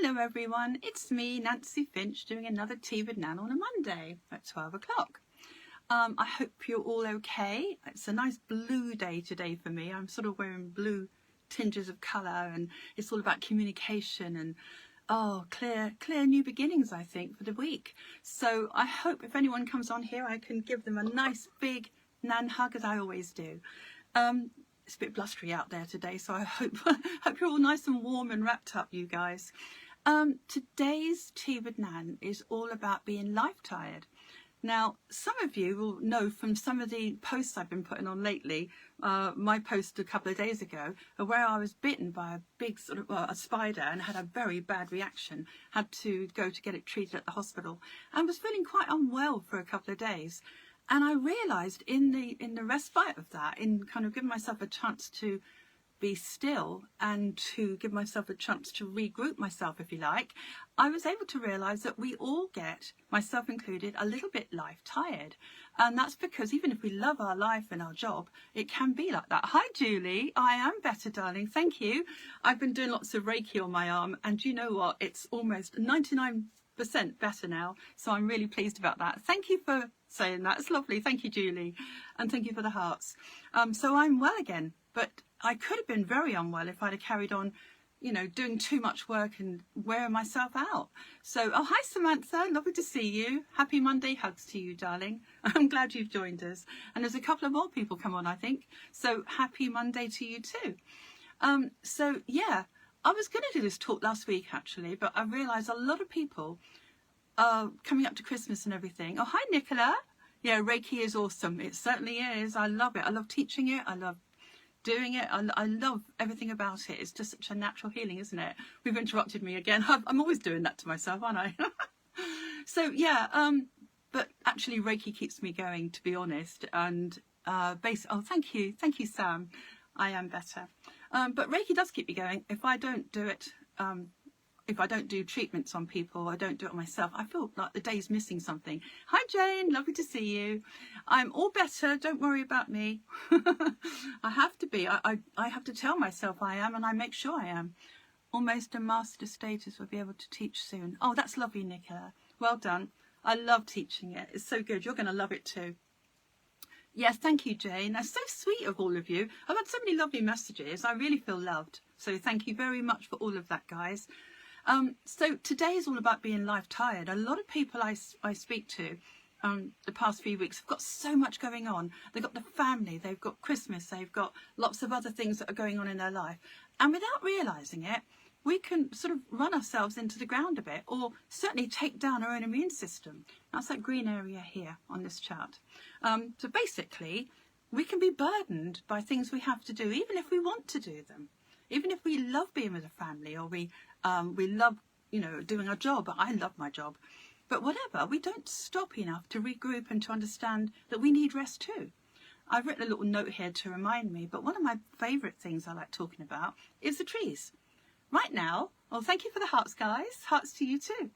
Hello everyone, it's me, Nancy Finch, doing another Tea with Nan on a Monday at 12 o'clock. I hope you're all okay. It's a nice blue day today for me. I'm sort of wearing blue tinges of colour, and it's all about communication and clear new beginnings, I think, for the week. So I hope if anyone comes on here, I can give them a nice big Nan hug, as I always do. It's a bit blustery out there today, so I hope you're all nice and warm and wrapped up, you guys. Today's Tea with Nan is all about being life tired. Now, some of you will know from some of the posts I've been putting on lately, my post a couple of days ago, where I was bitten by a big sort of a spider and had a very bad reaction, had to go to get it treated at the hospital, and was feeling quite unwell for a couple of days. And I realised in the respite of that, in kind of giving myself a chance to be still and to give myself a chance to regroup myself, if you like, I was able to realise that we all get, myself included, a little bit life tired. And that's because even if we love our life and our job, it can be like that. Hi Julie, I am better, darling, thank you. I've been doing lots of Reiki on my arm, and you know what, it's almost 99% better now, so I'm really pleased about that. Thank you for saying that, it's lovely. Thank you, Julie, and thank you for the hearts. So I'm well again, but I could have been very unwell if I'd have carried on, you know, doing too much work and wearing myself out. So, oh, hi Samantha, lovely to see you. Happy Monday, hugs to you, darling. I'm glad you've joined us. And there's a couple of more people come on, I think. So happy Monday to you too. So yeah, I was going to do this talk last week actually, but I realised a lot of people coming up to Christmas and everything. Oh, hi Nicola. Yeah, Reiki is awesome. It certainly is. I love it. I love teaching it. I love doing it. I love everything about it. It's just such a natural healing, isn't it? We've interrupted me again. I'm always doing that to myself, aren't I? So yeah, but actually Reiki keeps me going, to be honest. And oh, thank you, Sam. I am better. But Reiki does keep me going. If I don't do it, if I don't do treatments on people, I don't do it on myself, I feel like the day's missing something. Hi Jane, lovely to see you. I'm all better, don't worry about me. I have to be. I have to tell myself I am, and I make sure I am. Almost a master status, will be able to teach soon. Oh, that's lovely, Nicola. Well done. I love teaching it. It's so good. You're going to love it too. Yes, thank you, Jane. That's so sweet of all of you. I've had so many lovely messages. I really feel loved. So thank you very much for all of that, guys. So today is all about being life tired. A lot of people I speak to the past few weeks have got so much going on. They've got the family, they've got Christmas, they've got lots of other things that are going on in their life. And without realising it, we can sort of run ourselves into the ground a bit, or certainly take down our own immune system. That's that green area here on this chart. So basically, we can be burdened by things we have to do, even if we want to do them. Even if we love being with a family, or we love, you know, doing our job. I love my job. But whatever, we don't stop enough to regroup and to understand that we need rest too. I've written a little note here to remind me, but one of my favourite things I like talking about is the trees. Right now, well, thank you for the hearts, guys. Hearts to you too.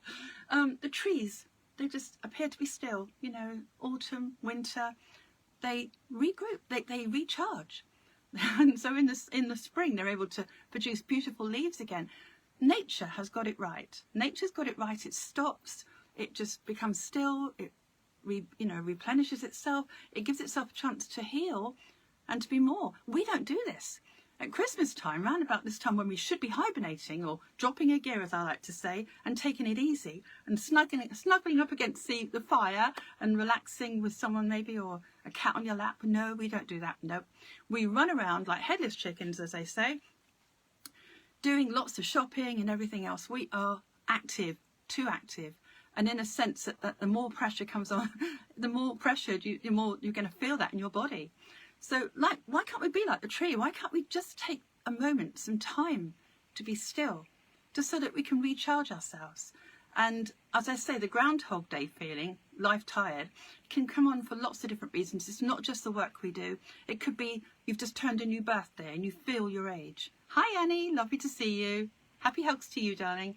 The trees, they just appear to be still. You know, autumn, winter, they regroup, they recharge. And so in the spring, they're able to produce beautiful leaves again. Nature has got it right. Nature's got it right. It stops. It just becomes still. It replenishes itself. It gives itself a chance to heal and to be more. We don't do this. At Christmas time, round about this time when we should be hibernating, or dropping a gear, as I like to say, and taking it easy and snuggling up against the fire and relaxing with someone maybe, or a cat on your lap. No, we don't do that. No, we run around like headless chickens, as they say, doing lots of shopping and everything else. We are active, too active. And in a sense that the more pressure comes on, the more pressured, the more you're going to feel that in your body. So, like, why can't we be like the tree? Why can't we just take a moment, some time to be still, just so that we can recharge ourselves? And as I say, the Groundhog Day feeling, life tired, can come on for lots of different reasons. It's not just the work we do. It could be you've just turned a new birthday and you feel your age. Hi Annie, lovely to see you. Happy hugs to you, darling.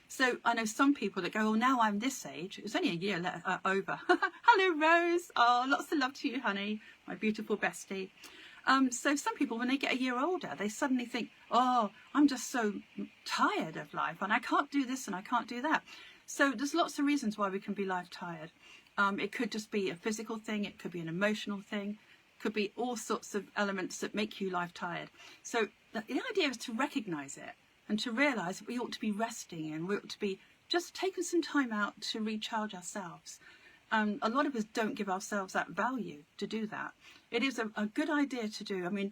So I know some people that go, oh, now I'm this age. It's only a year over. Hello, Rose. Oh, lots of love to you, honey, my beautiful bestie. So some people, when they get a year older, they suddenly think, oh, I'm just so tired of life and I can't do this and I can't do that. So there's lots of reasons why we can be life tired. It could just be a physical thing. It could be an emotional thing. It could be all sorts of elements that make you life tired. So the idea is to recognize it and to realize that we ought to be resting and we ought to be just taking some time out to recharge ourselves. A lot of us don't give ourselves that value to do that. It is a good idea to do. I mean,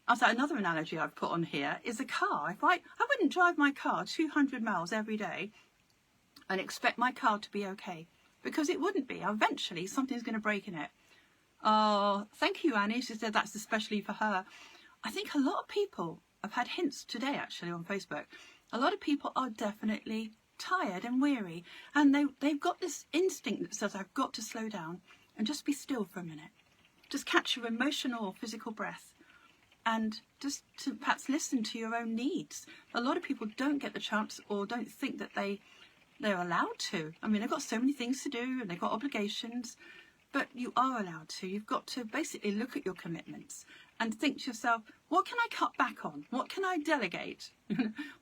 another analogy I've put on here is a car. If I wouldn't drive my car 200 miles every day and expect my car to be okay, because it wouldn't be. Eventually, something's going to break in it. Oh, thank you, Annie. She said that's especially for her. I think a lot of people, I've had hints today actually on Facebook, a lot of people are definitely tired and weary, and they've got this instinct that says, I've got to slow down and just be still for a minute. Just catch your emotional or physical breath and just to perhaps listen to your own needs. A lot of people don't get the chance or don't think that they're allowed to. I mean, they've got so many things to do and they've got obligations, but you are allowed to. You've got to basically look at your commitments and think to yourself, what can I cut back on? What can I delegate?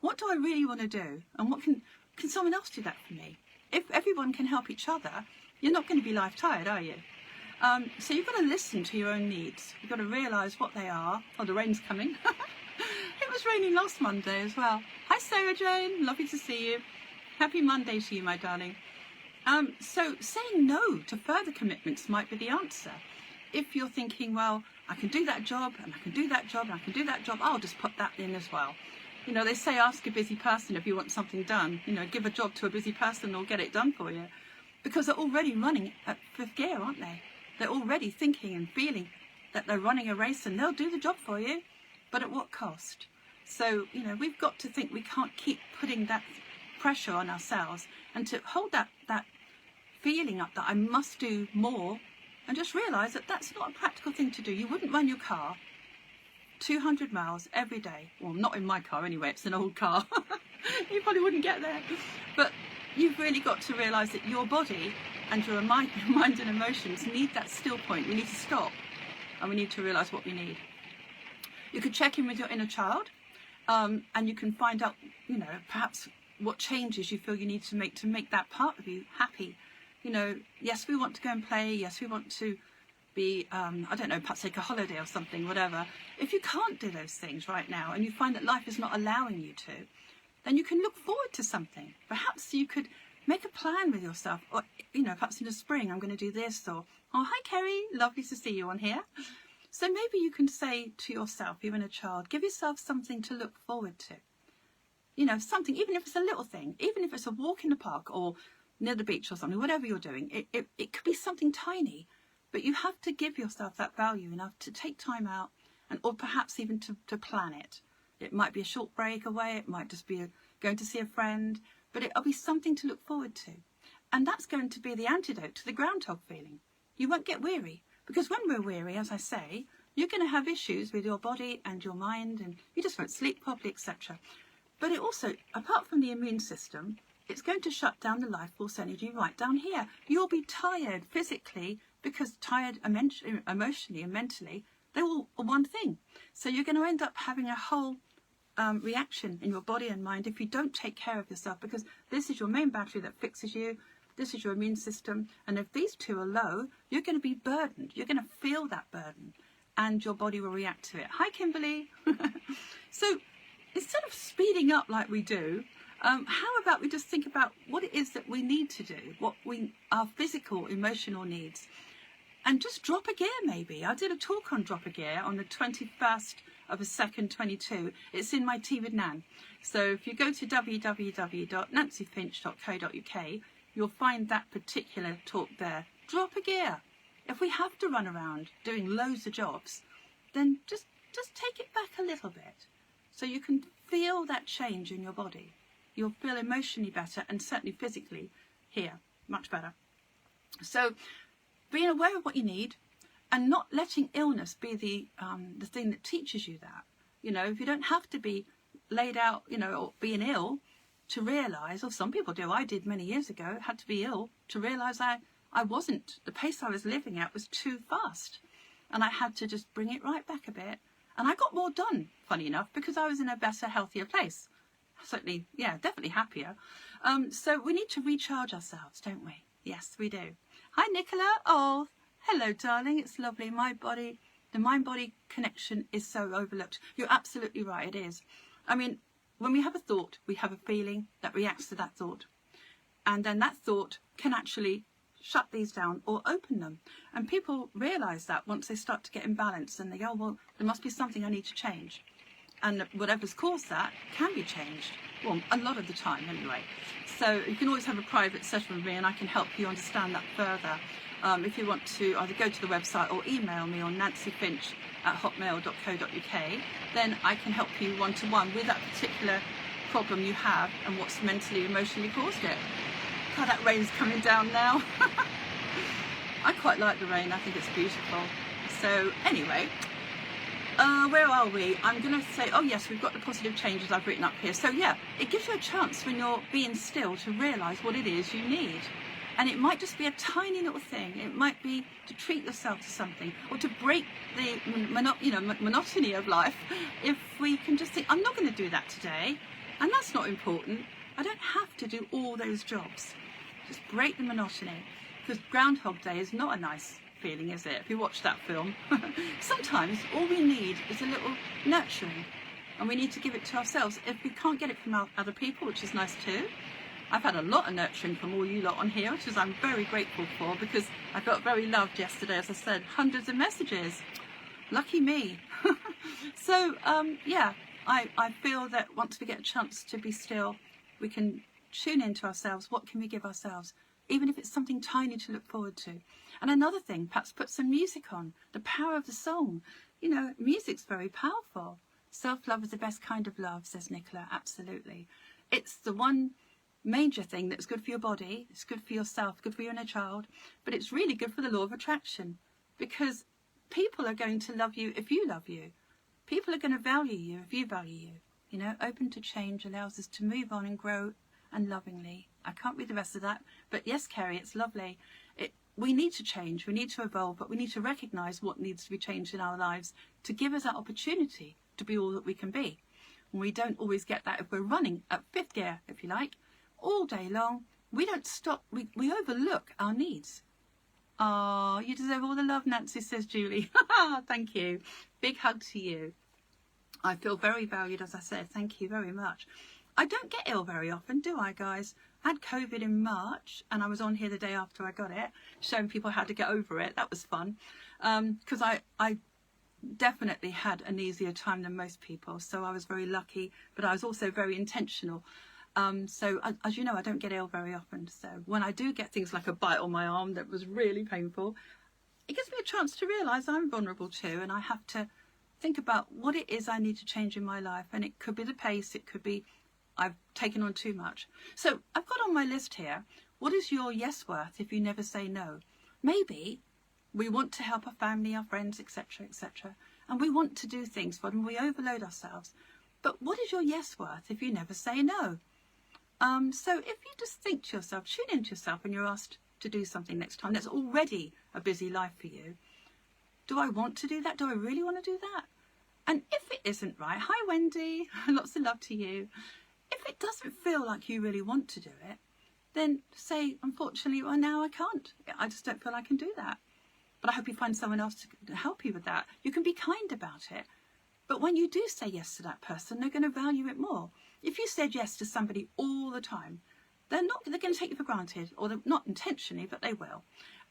What do I really want to do? And what can someone else do that for me? If everyone can help each other, you're not going to be life tired, are you? So you've got to listen to your own needs. You've got to realise what they are. Oh, the rain's coming. It was raining last Monday as well. Hi, Sarah Jane. Lovely to see you. Happy Monday to you, my darling. So saying no to further commitments might be the answer. If you're thinking, well, I can do that job and I can do that job and I can do that job, I'll just put that in as well. You know, they say ask a busy person if you want something done. You know, give a job to a busy person, they'll get it done for you. Because they're already running at fifth gear, aren't they? They're already thinking and feeling that they're running a race and they'll do the job for you. But at what cost? So, you know, we've got to think we can't keep putting that pressure on ourselves and to hold that feeling up that I must do more and just realise that that's not a practical thing to do. You wouldn't run your car 200 miles every day. Well, not in my car anyway, it's an old car. You probably wouldn't get there. But you've really got to realise that your body and your mind and emotions need that still point. We need to stop and we need to realise what we need. You could check in with your inner child and you can find out, you know, perhaps what changes you feel you need to make that part of you happy. You know, yes, we want to go and play. Yes, we want to be, I don't know, perhaps take a holiday or something, whatever. If you can't do those things right now and you find that life is not allowing you to, then you can look forward to something. Perhaps you could make a plan with yourself, or, you know, perhaps in the spring, I'm going to do this, or, oh, hi, Kerry, lovely to see you on here. So maybe you can say to yourself, your inner child, give yourself something to look forward to. You know, something, even if it's a little thing, even if it's a walk in the park or near the beach or something, whatever you're doing, it could be something tiny, but you have to give yourself that value enough to take time out and, or perhaps even to plan it. It might be a short break away, it might just be going to see a friend, but it'll be something to look forward to. And that's going to be the antidote to the groundhog feeling. You won't get weary, because when we're weary, as I say, you're going to have issues with your body and your mind, and you just won't sleep properly, etc. But it also, apart from the immune system, it's going to shut down the life force energy right down here. You'll be tired physically, because tired emotionally and mentally, they're all one thing. So you're going to end up having a whole reaction in your body and mind if you don't take care of yourself, because this is your main battery that fixes you. This is your immune system. And if these two are low, you're going to be burdened. You're going to feel that burden and your body will react to it. Hi, Kimberly. So instead of speeding up like we do, how about we just think about what it is that we need to do, our physical, emotional needs, and just drop a gear maybe. I did a talk on drop a gear on the 21st of a second 22. It's in my Tea with Nan. So if you go to www.nancyfinch.co.uk, you'll find that particular talk there. Drop a gear. If we have to run around doing loads of jobs, then just take it back a little bit so you can feel that change in your body. You'll feel emotionally better and certainly physically here much better. So being aware of what you need and not letting illness be the thing that teaches you that. You know, if you don't have to be laid out, you know, or being ill to realise, or some people do, I did many years ago, had to be ill to realise I wasn't, the pace I was living at was too fast. and I had to just bring it right back a bit. And I got more done, funny enough, because I was in a better, healthier place. Certainly, yeah, definitely happier. So we need to recharge ourselves, don't we? Yes, we do. Hi, Nicola. Oh, hello, darling. It's lovely. The mind-body connection is so overlooked. You're absolutely right, it is. I mean, when we have a thought, we have a feeling that reacts to that thought. And then that thought can actually shut these down or open them. And people realise that once they start to get imbalanced and they go, well, there must be something I need to change. And whatever's caused that can be changed. Well, a lot of the time anyway. So you can always have a private session with me and I can help you understand that further. If you want to either go to the website or email me on nancyfinch@hotmail.co.uk, then I can help you one-to-one with that particular problem you have and what's mentally, emotionally caused it. God, that rain's coming down now. I quite like the rain. I think it's beautiful. So anyway, where are we? I'm going to say, oh yes, we've got the positive changes I've written up here. So yeah, it gives you a chance when you're being still to realise what it is you need. And it might just be a tiny little thing. It might be to treat yourself to something or to break the monotony of life. If we can just think, I'm not going to do that today. And that's not important. I don't have to do all those jobs. Just break the monotony. Because Groundhog Day is not a nice feeling, is it? If you watch that film. Sometimes all we need is a little nurturing. And we need to give it to ourselves. If we can't get it from other people, which is nice too. I've had a lot of nurturing from all you lot on here, which is I'm very grateful for, because I felt very loved yesterday, as I said, hundreds of messages. Lucky me. So, yeah, I feel that once we get a chance to be still, we can tune into ourselves. What can we give ourselves? Even if it's something tiny to look forward to. And another thing, perhaps put some music on. The power of the song. You know, music's very powerful. Self-love is the best kind of love, says Nicola. Absolutely. It's the one major thing that's good for your body, it's good for yourself, good for your inner child, but it's really good for the law of attraction, because people are going to love you if you love you. People are going to value you if you value you. You know, open to change allows us to move on and grow, and lovingly. I can't read the rest of that, but yes, Kerry, it's lovely. We need to change, we need to evolve, but we need to recognise what needs to be changed in our lives to give us that opportunity to be all that we can be. And we don't always get that if we're running at fifth gear, if you like, all day long. We don't stop. We overlook our needs. Oh, you deserve all the love, Nancy, says Julie. Thank you. Big hug to you. I feel very valued, as I said. Thank you very much. I don't get ill very often, do I, guys? I had COVID in March, and I was on here the day after I got it, showing people how to get over it. That was fun, because I definitely had an easier time than most people, so I was very lucky, but I was also very intentional. So as you know, I don't get ill very often. So when I do get things like a bite on my arm that was really painful, it gives me a chance to realise I'm vulnerable too, and I have to think about what it is I need to change in my life. And it could be the pace, it could be I've taken on too much. So I've got on my list here, what is your yes worth if you never say no? Maybe we want to help our family, our friends, etc., etc., and we want to do things for them, we overload ourselves. But what is your yes worth if you never say no? So if you just think to yourself, tune into yourself when you're asked to do something next time that's already a busy life for you. Do I want to do that? Do I really want to do that? And if it isn't right, hi Wendy, lots of love to you. If it doesn't feel like you really want to do it, then say, unfortunately, well, now I can't. I just don't feel I can do that. But I hope you find someone else to help you with that. You can be kind about it. But when you do say yes to that person, they're going to value it more. If you said yes to somebody all the time, they're going to take you for granted, or not intentionally, but they will.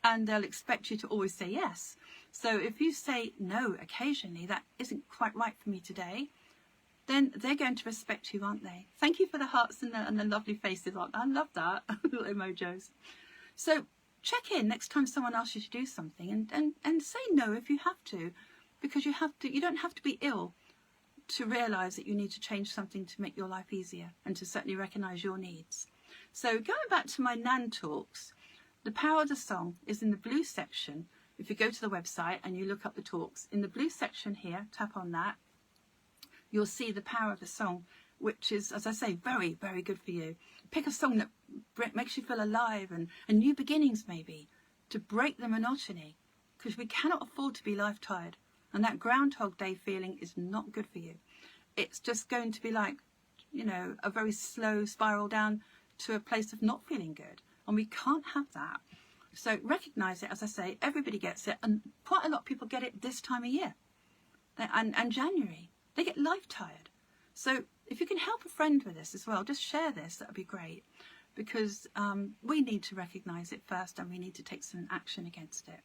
And they'll expect you to always say yes. So if you say no occasionally, that isn't quite right for me today, then they're going to respect you, aren't they? Thank you for the hearts and the lovely faces. I love that. Little emojis. So check in next time someone asks you to do something, and say no if you have to, because you don't have to be ill to realise that you need to change something to make your life easier, and to certainly recognise your needs. So going back to my Nan talks, the power of the song is in the blue section. If you go to the website and you look up the talks, in the blue section here, tap on that, you'll see the power of the song, which is, as I say, very, very good for you. Pick a song that makes you feel alive and new beginnings maybe, to break the monotony. because we cannot afford to be life tired. And that Groundhog Day feeling is not good for you. It's just going to be like, you know, a very slow spiral down to a place of not feeling good. And we can't have that. So recognise it. As I say, everybody gets it. And quite a lot of people get it this time of year. And January. They get life tired. So if you can help a friend with this as well, just share this. That would be great. Because we need to recognise it first, and we need to take some action against it.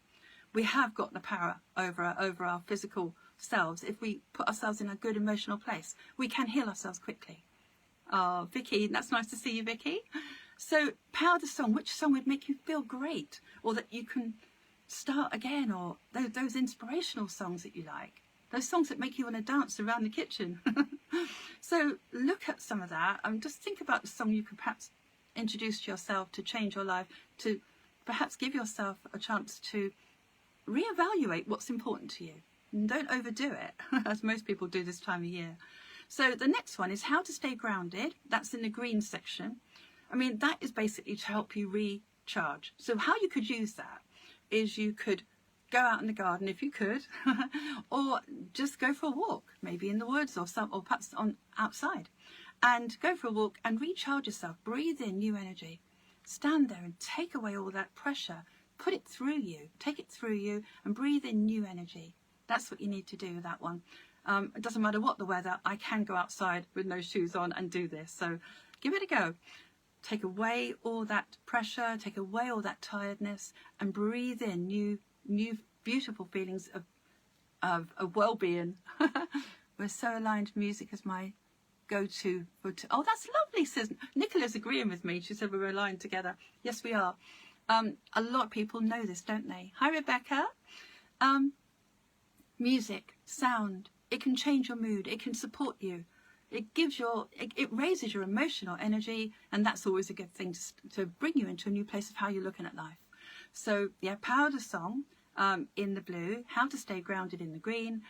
We have got the power over our physical selves. If we put ourselves in a good emotional place, we can heal ourselves quickly. Oh, Vicky, that's nice to see you, Vicky. So, power the song. Which song would make you feel great, or that you can start again, or those inspirational songs that you like, those songs that make you want to dance around the kitchen. So, look at some of that, and just think about the song you could perhaps introduce to yourself to change your life, to perhaps give yourself a chance to reevaluate what's important to you. And don't overdo it, as most people do this time of year. So the next one is how to stay grounded. That's in the green section. I mean, that is basically to help you recharge. So how you could use that is you could go out in the garden if you could, or just go for a walk, maybe in the woods or perhaps outside, and go for a walk and recharge yourself. Breathe in new energy. Stand there and take away all that pressure. Put it through you, take it through you, and breathe in new energy. That's what you need to do with that one. It doesn't matter what the weather, I can go outside with no shoes on and do this. So give it a go. Take away all that pressure, take away all that tiredness, and breathe in new beautiful feelings of well-being. We're so aligned. Music is my go-to. Oh, that's lovely, says Nicola's agreeing with me. She said we were aligned together. Yes, we are. A lot of people know this, don't they? Hi, Rebecca. Music, sound, it can change your mood. It can support you. It raises your emotional energy, and that's always a good thing to bring you into a new place of how you're looking at life. So, yeah, power the song in the blue, how to stay grounded in the green,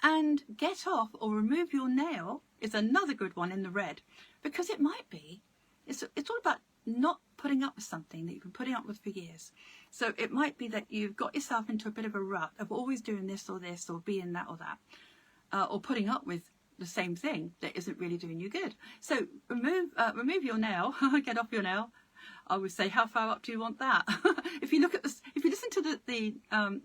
and get off or remove your nail is another good one in the red, because it might be, it's all about not putting up with something that you've been putting up with for years. So it might be that you've got yourself into a bit of a rut of always doing this or being that or that, or putting up with the same thing that isn't really doing you good. So remove your nail, get off your nail. I would say, how far up do you want that? If you look at this, if you listen to the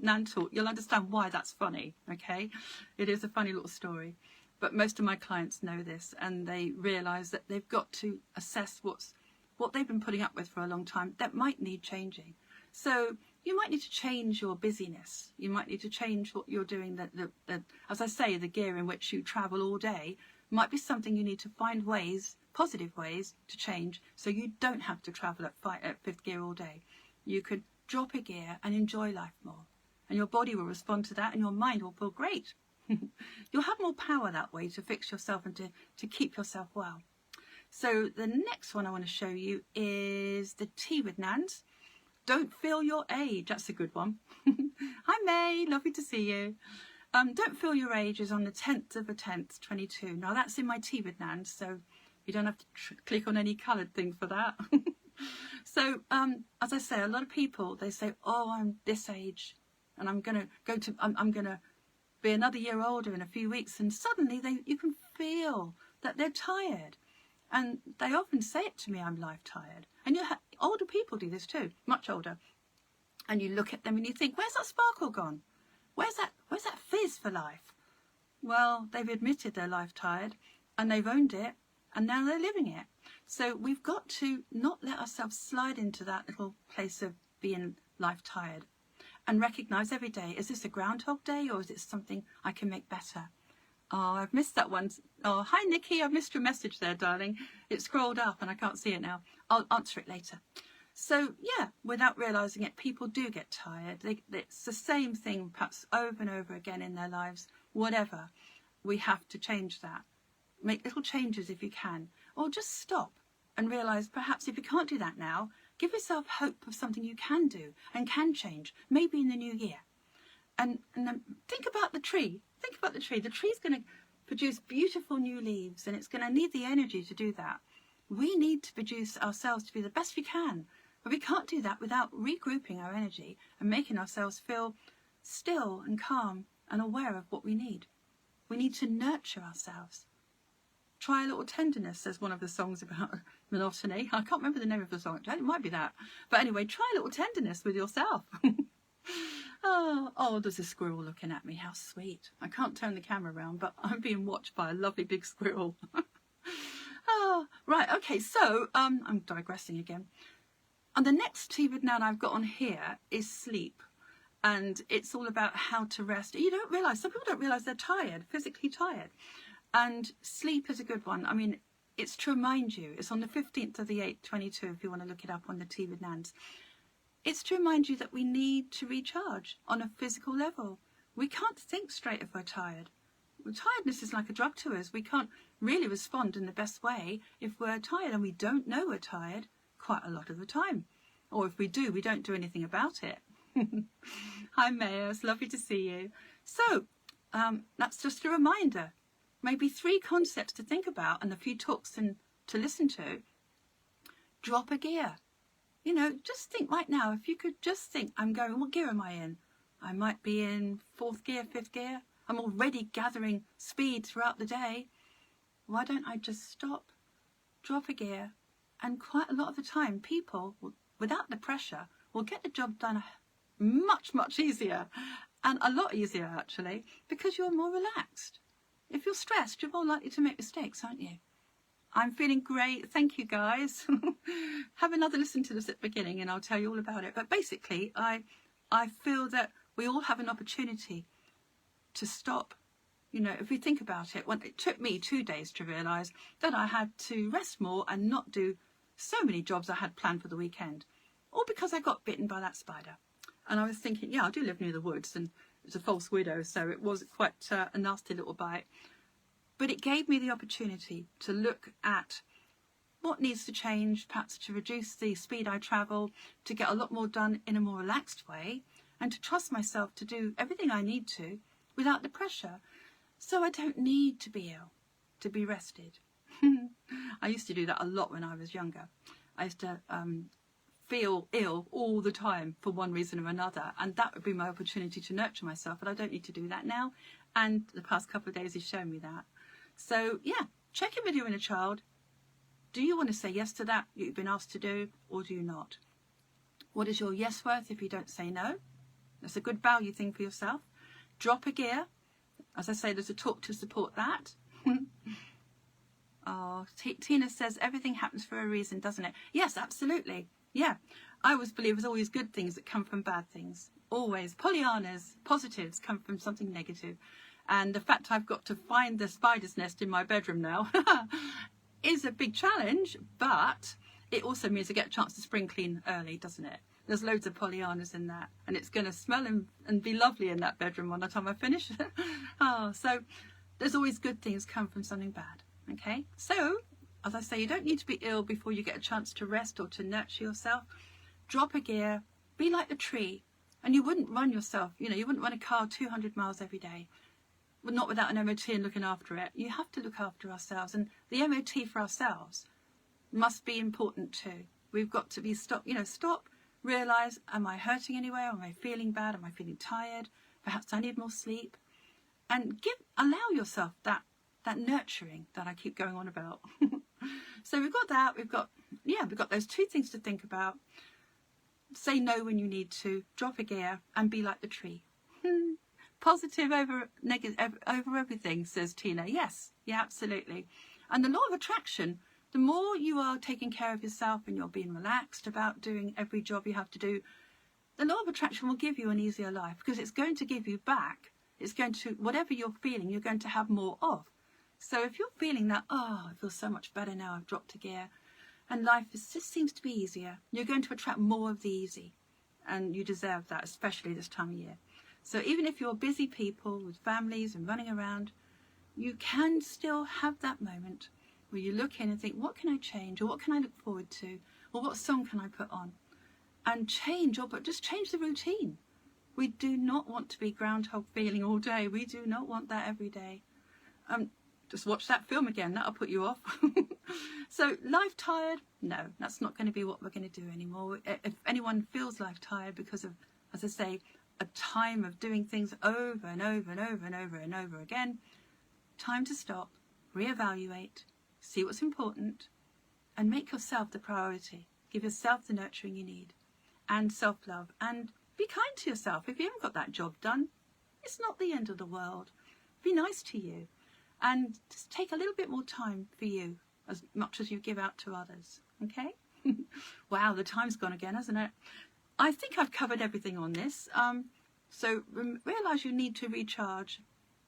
Nan talk, you'll understand why that's funny. Okay, it is a funny little story, but most of my clients know this, and they realise that they've got to assess what they've been putting up with for a long time that might need changing. So you might need to change your busyness. You might need to change what you're doing. As I say, the gear in which you travel all day might be something you need to find ways, positive ways, to change, so you don't have to travel at fifth gear all day. You could drop a gear and enjoy life more, and your body will respond to that, and your mind will feel great. You'll have more power that way to fix yourself and to keep yourself well. So the next one I want to show you is the Tea with Nans. Don't feel your age. That's a good one. Hi May, lovely to see you. Don't feel your age is on the 10th of the 10th, 22. Now that's in my Tea with Nans, so you don't have to click on any coloured thing for that. So as I say, a lot of people, they say, oh, I'm this age and I'm gonna be another year older in a few weeks, and suddenly you can feel that they're tired. And they often say it to me, I'm life tired. And older people do this too, much older. And you look at them and you think, where's that sparkle gone? Where's that fizz for life? Well, they've admitted they're life tired, and they've owned it, and now they're living it. So we've got to not let ourselves slide into that little place of being life tired, and recognise every day, is this a Groundhog Day, or is it something I can make better? Oh, I've missed that one. Oh, hi, Nikki. I've missed your message there, darling. It scrolled up and I can't see it now. I'll answer it later. So, yeah, without realising it, people do get tired. It's the same thing, perhaps over and over again in their lives. Whatever. We have to change that. Make little changes if you can. Or just stop and realise, perhaps if you can't do that now, give yourself hope of something you can do and can change, maybe in the new year. And then think about the tree. Think about the tree. The tree's going to produce beautiful new leaves, and it's going to need the energy to do that. We need to produce ourselves to be the best we can, but we can't do that without regrouping our energy and making ourselves feel still and calm and aware of what we need. We need to nurture ourselves. Try a little tenderness, says one of the songs about monotony. I can't remember the name of the song. It might be that. But anyway, try a little tenderness with yourself. Oh, there's a squirrel looking at me. How sweet. I can't turn the camera around, but I'm being watched by a lovely big squirrel. Oh, right. Okay, so I'm digressing again. And the next T-Vid Nan I've got on here is sleep. And it's all about how to rest. You don't realise, some people don't realise they're tired, physically tired. And sleep is a good one. I mean, it's to remind you. It's on the 15th of the 8th, 22, if you want to look it up on the T-Vid Nans. It's to remind you that we need to recharge on a physical level. We can't think straight if we're tired. Well, tiredness is like a drug to us. We can't really respond in the best way if we're tired, and we don't know we're tired quite a lot of the time. Or if we do, we don't do anything about it. Hi Mayor, it's lovely to see you. So that's just a reminder. Maybe 3 concepts to think about and a few talks to listen to. Drop a gear. You know, just think right now, if you could just think, I'm going, what gear am I in? I might be in 4th gear, 5th gear. I'm already gathering speed throughout the day. Why don't I just stop, drop a gear? And quite a lot of the time, people, without the pressure, will get the job done much, much easier. And a lot easier, actually, because you're more relaxed. If you're stressed, you're more likely to make mistakes, aren't you? I'm feeling great. Thank you, guys. Have another listen to this at the beginning and I'll tell you all about it. But basically, I feel that we all have an opportunity to stop. You know, if we think about it, it took me 2 days to realise that I had to rest more and not do so many jobs I had planned for the weekend. All because I got bitten by that spider. And I was thinking, yeah, I do live near the woods and it was a false widow, so it was quite a nasty little bite. But it gave me the opportunity to look at what needs to change, perhaps to reduce the speed I travel, to get a lot more done in a more relaxed way, and to trust myself to do everything I need to without the pressure. So I don't need to be ill, to be rested. I used to do that a lot when I was younger. I used to feel ill all the time for one reason or another, and that would be my opportunity to nurture myself, but I don't need to do that now, and the past couple of days has shown me that. So yeah, check in with your inner child. Do you want to say yes to that you've been asked to do, or do you not? What is your yes worth if you don't say no? That's a good value thing for yourself. Drop a gear. As I say, there's a talk to support that. Oh, Tina says everything happens for a reason, doesn't it? Yes, absolutely. Yeah, I always believe there's always good things that come from bad things. Always. Pollyannas, positives come from something negative. And the fact I've got to find the spider's nest in my bedroom now is a big challenge, but it also means I get a chance to spring clean early, doesn't it? There's loads of Pollyannas in that, and it's going to smell and be lovely in that bedroom by the time I finish. Oh, so there's always good things come from something bad, okay? So, as I say, you don't need to be ill before you get a chance to rest or to nurture yourself. Drop a gear, be like the tree. And you wouldn't run yourself, you know, you wouldn't run a car 200 miles every day, but not without an MOT and looking after it. You have to look after ourselves, and the MOT for ourselves must be important too. We've got to be stop, realise, am I hurting anywhere? Am I feeling bad? Am I feeling tired? Perhaps I need more sleep. And allow yourself that nurturing that I keep going on about. So we've got that, we've got those 2 things to think about. Say no when you need to, drop a gear, and be like the tree. Positive over negative over everything, says Tina. Yes, yeah, absolutely. And the law of attraction, the more you are taking care of yourself and you're being relaxed about doing every job you have to do, the law of attraction will give you an easier life, because it's going to give you back. It's going to, whatever you're feeling, you're going to have more of. So if you're feeling that, oh, I feel so much better now, I've dropped a gear, and life just seems to be easier, you're going to attract more of the easy. And you deserve that, especially this time of year. So even if you're busy people with families and running around, you can still have that moment where you look in and think, what can I change? Or what can I look forward to? Or what song can I put on? And just change the routine. We do not want to be groundhog feeling all day. We do not want that every day. Just watch that film again, that'll put you off. So life tired? No, that's not going to be what we're going to do anymore. If anyone feels life tired because of, as I say, a time of doing things over and over and over and over and over again. Time to stop, reevaluate, see what's important, and make yourself the priority. Give yourself the nurturing you need, and self-love, and be kind to yourself. If you haven't got that job done, it's not the end of the world. Be nice to you, and just take a little bit more time for you, as much as you give out to others. Okay? Wow, the time's gone again, hasn't it? I think I've covered everything on this. So realise you need to recharge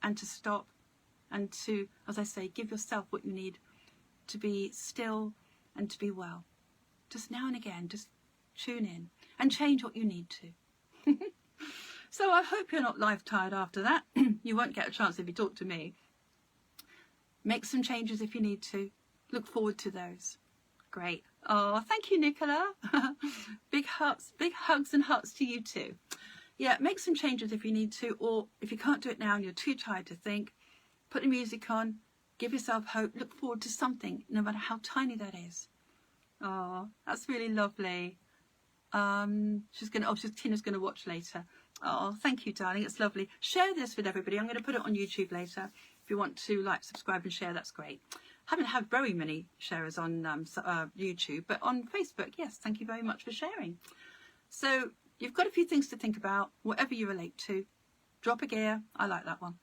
and to stop and to, as I say, give yourself what you need to be still and to be well. Just now and again, just tune in and change what you need to. So I hope you're not life tired after that. You won't get a chance if you talk to me. Make some changes if you need to. Look forward to those. Great. Oh, thank you, Nicola. Big hugs and hearts to you too. Yeah, make some changes if you need to, or if you can't do it now and you're too tired to think, put the music on, give yourself hope, look forward to something, no matter how tiny that is. Oh, that's really lovely. Tina's gonna watch later. Oh, thank you, darling. It's lovely. Share this with everybody. I'm going to put it on YouTube later. If you want to like, subscribe and share, that's great. Haven't had very many sharers on YouTube, but on Facebook, yes, thank you very much for sharing. So you've got a few things to think about, whatever you relate to. Drop a gear, I like that one.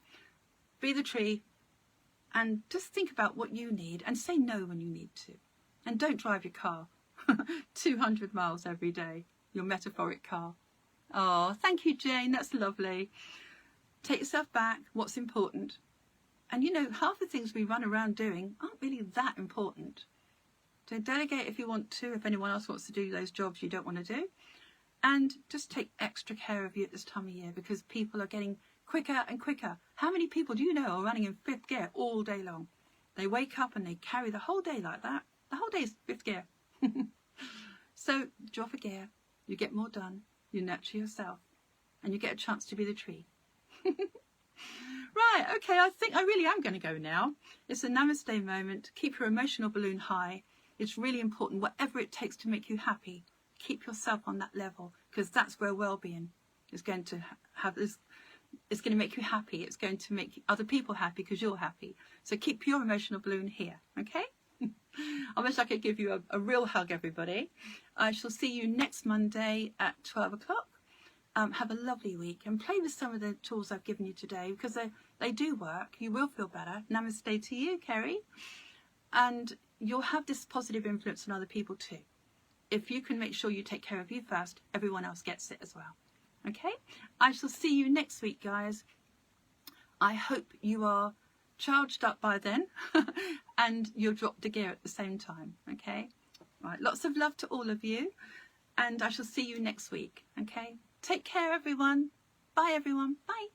Be the tree, and just think about what you need, and say no when you need to. And don't drive your car 200 miles every day, your metaphoric car. Oh, thank you, Jane, that's lovely. Take yourself back, what's important. And you know, half the things we run around doing aren't really that important. So delegate if you want to, if anyone else wants to do those jobs you don't want to do. And just take extra care of you at this time of year, because people are getting quicker and quicker. How many people do you know are running in 5th gear all day long? They wake up and they carry the whole day like that. The whole day is 5th gear. So drop a gear, you get more done, you nurture yourself, and you get a chance to be the tree. Right, okay, I think I really am going to go now. It's a namaste moment. Keep your emotional balloon high. It's really important, whatever it takes to make you happy. Keep yourself on that level, because that's where well-being is going to have this. It's going to make you happy. It's going to make other people happy because you're happy. So keep your emotional balloon here, okay? I wish I could give you a real hug, everybody. I shall see you next Monday at 12 o'clock. Have a lovely week and play with some of the tools I've given you today, because they do work. You will feel better. Namaste to you, Kerry. And you'll have this positive influence on other people too. If you can make sure you take care of you first, everyone else gets it as well. Okay? I shall see you next week, guys. I hope you are charged up by then and you'll drop the gear at the same time. Okay? Right. Lots of love to all of you, and I shall see you next week. Okay? Take care, everyone. Bye, everyone. Bye.